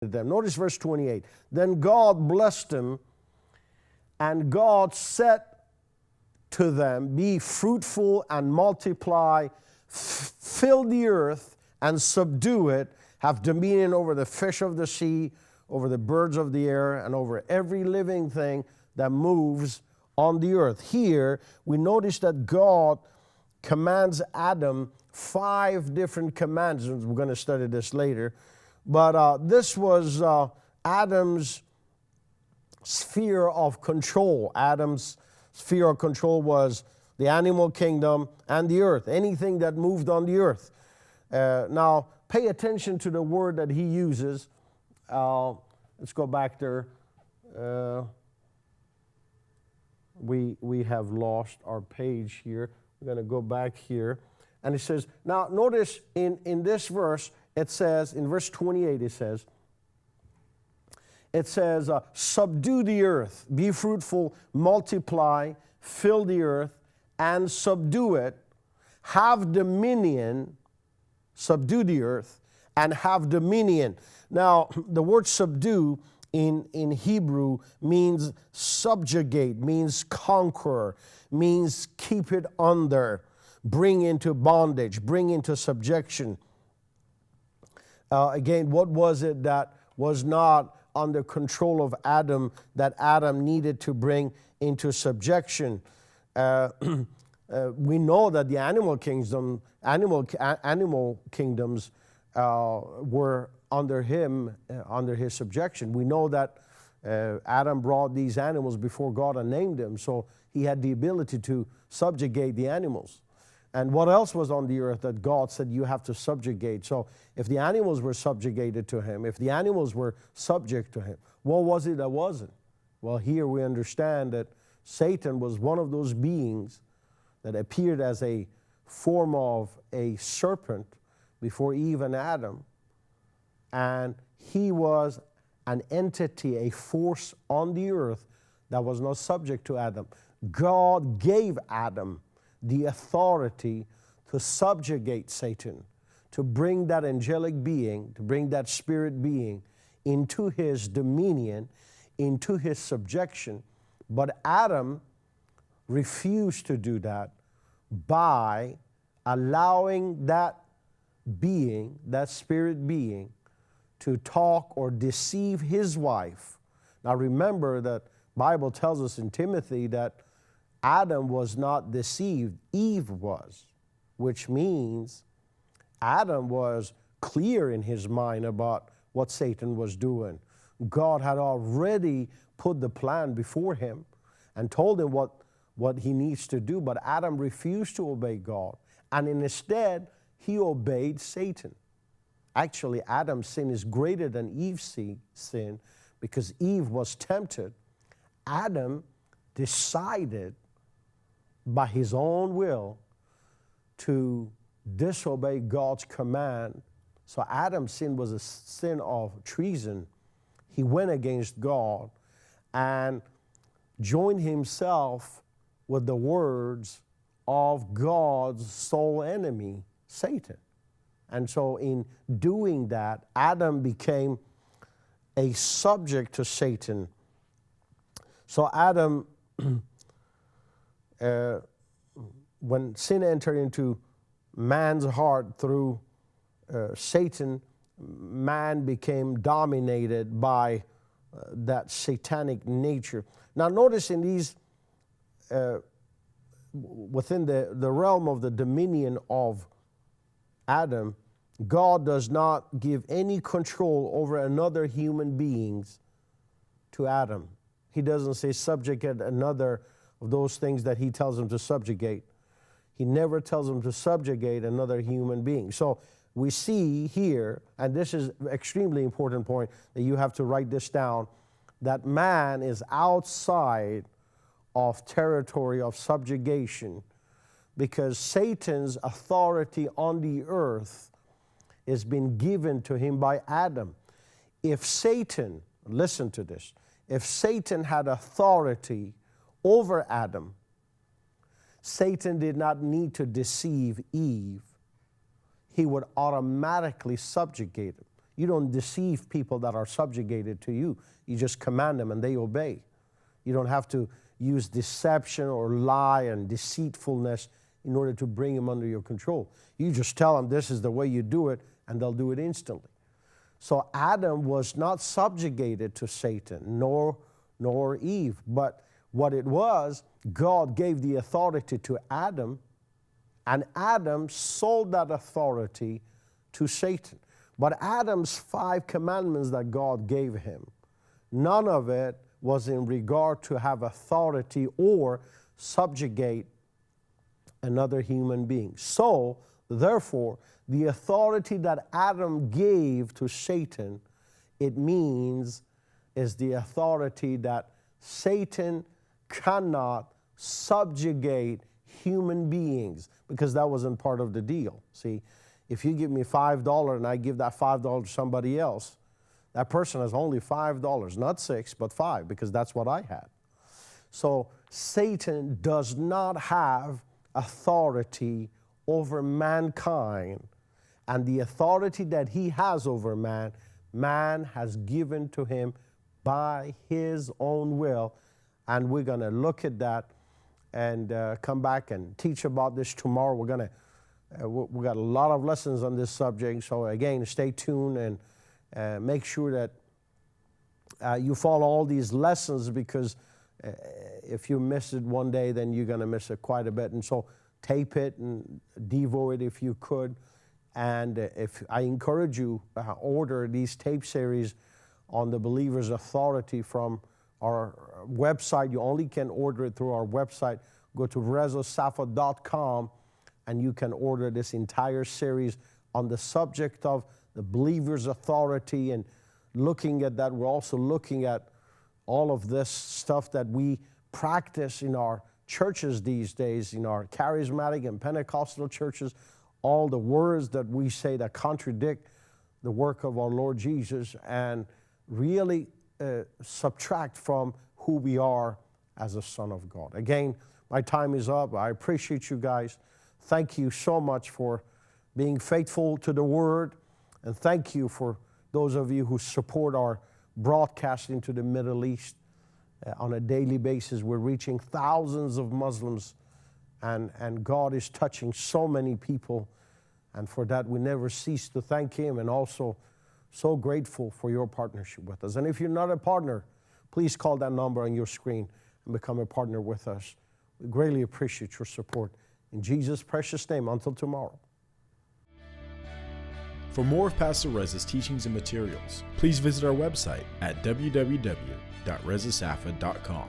them. Notice verse 28. Then God blessed them, and God said to them, be fruitful and multiply, fill the earth and subdue it, have dominion over the fish of the sea, over the birds of the air, and over every living thing that moves on the earth. Here, we notice that God commands Adam 5 different commands. We're going to study this later. But this was Adam's sphere of control. Adam's sphere of control was the animal kingdom and the earth, anything that moved on the earth. Now, pay attention to the word that he uses. Let's go back there. We have lost our page here. We're going to go back here. And it says, now notice in this verse, it says, in verse 28, it says, subdue the earth, be fruitful, multiply, fill the earth, and subdue it, have dominion, subdue the earth, and have dominion. Now, the word subdue in Hebrew means subjugate, means conquer, means keep it under, bring into bondage, bring into subjection. Again, what was it that was not under control of Adam that Adam needed to bring into subjection? We know that the animal kingdoms were under him, under his subjection. We know that Adam brought these animals before God and named them, so he had the ability to subjugate the animals. And what else was on the earth that God said you have to subjugate? So if the animals were subjugated to him, if the animals were subject to him, what was it that wasn't? Well, here we understand that Satan was one of those beings that appeared as a form of a serpent before Eve and Adam. And he was an entity, a force on the earth that was not subject to Adam. God gave Adam the authority to subjugate Satan, to bring that angelic being, to bring that spirit being into his dominion, into his subjection. But Adam refused to do that by allowing that being, that spirit being, to talk or deceive his wife. Now remember that Bible tells us in Timothy that Adam was not deceived, Eve was, which means Adam was clear in his mind about what Satan was doing. God had already put the plan before him and told him what he needs to do, but Adam refused to obey God, and instead he obeyed Satan. Actually, Adam's sin is greater than Eve's sin because Eve was tempted. Adam decided by his own will to disobey God's command. So Adam's sin was a sin of treason. He went against God and joined himself with the words of God's sole enemy, Satan. And so in doing that, Adam became a subject to Satan. So Adam, when sin entered into man's heart through Satan, man became dominated by that satanic nature. Now notice in these, within the realm of the dominion of Adam, God does not give any control over another human beings to Adam. He doesn't say subjugate another of those things that he tells him to subjugate. He never tells him to subjugate another human being. So we see here, and this is an extremely important point that you have to write this down, that man is outside of territory of subjugation because Satan's authority on the earth has been given to him by Adam. If Satan, listen to this, if Satan had authority over Adam, Satan did not need to deceive Eve. He would automatically subjugate him. You don't deceive people that are subjugated to you. You just command them and they obey. You don't have to use deception or lie and deceitfulness in order to bring them under your control. You just tell them this is the way you do it, and they'll do it instantly. So Adam was not subjugated to Satan, nor Eve. But what it was, God gave the authority to Adam, and Adam sold that authority to Satan. But Adam's 5 commandments that God gave him, none of it was in regard to have authority or subjugate another human being. So, therefore, the authority that Adam gave to Satan, it means is the authority that Satan cannot subjugate human beings, because that wasn't part of the deal. See, if you give me $5 and I give that $5 to somebody else, that person has only $5, not 6, but 5, because that's what I had. So Satan does not have authority over mankind, and the authority that he has over man, man has given to him by his own will. And we're going to look at that and come back and teach about this tomorrow. We're going to we got a lot of lessons on this subject. So again, stay tuned and make sure that you follow all these lessons, because if you miss it one day, then you're going to miss it quite a bit. And so tape it and devo it if you could. And if I encourage you, order these tape series on the Believer's Authority from our website. You only can order it through our website. Go to rezasafa.com and you can order this entire series on the subject of the believer's authority. And looking at that, we're also looking at all of this stuff that we practice in our churches these days, in our charismatic and Pentecostal churches, all the words that we say that contradict the work of our Lord Jesus and really subtract from who we are as a son of God. Again, my time is up. I appreciate you guys. Thank you so much for being faithful to the Word, and thank you for those of you who support our broadcasting to the Middle East on a daily basis. We're reaching thousands of Muslims, and God is touching so many people, and for that we never cease to thank Him, and also so grateful for your partnership with us. And if you're not a partner, please call that number on your screen and become a partner with us. We greatly appreciate your support. In Jesus' precious name, until tomorrow. For more of Pastor Reza's teachings and materials, please visit our website at www.rezasafa.com.